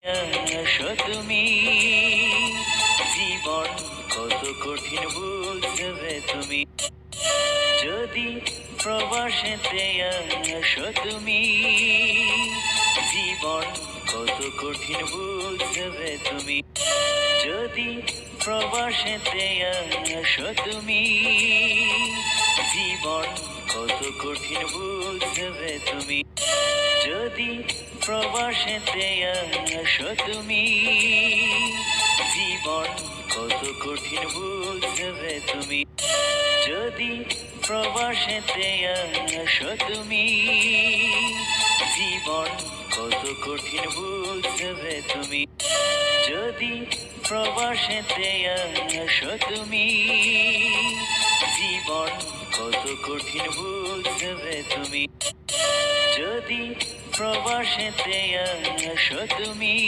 আসো তুমি, জীবন কত কঠিন বুঝবে তুমি। যদি প্রবাসেতে আসো তুমি, জীবন কত কঠিন বুঝবে তুমি। যদি প্রবাসেতে আসো তুমি, জীবন কত কঠিন বুঝবে তুমি। যদি প্রবাসেতে আসো তুমি, জীবন কত কঠিন বুঝবে তুমি। যদি প্রবাসেতে আসো তুমি, জীবন কত কঠিন বুঝবে তুমি। যদি প্রবাসেতে আসো তুমি, জীবন কত কঠিন বুঝবে তুমি। যদি প্রবাসেতে আসো তুমি।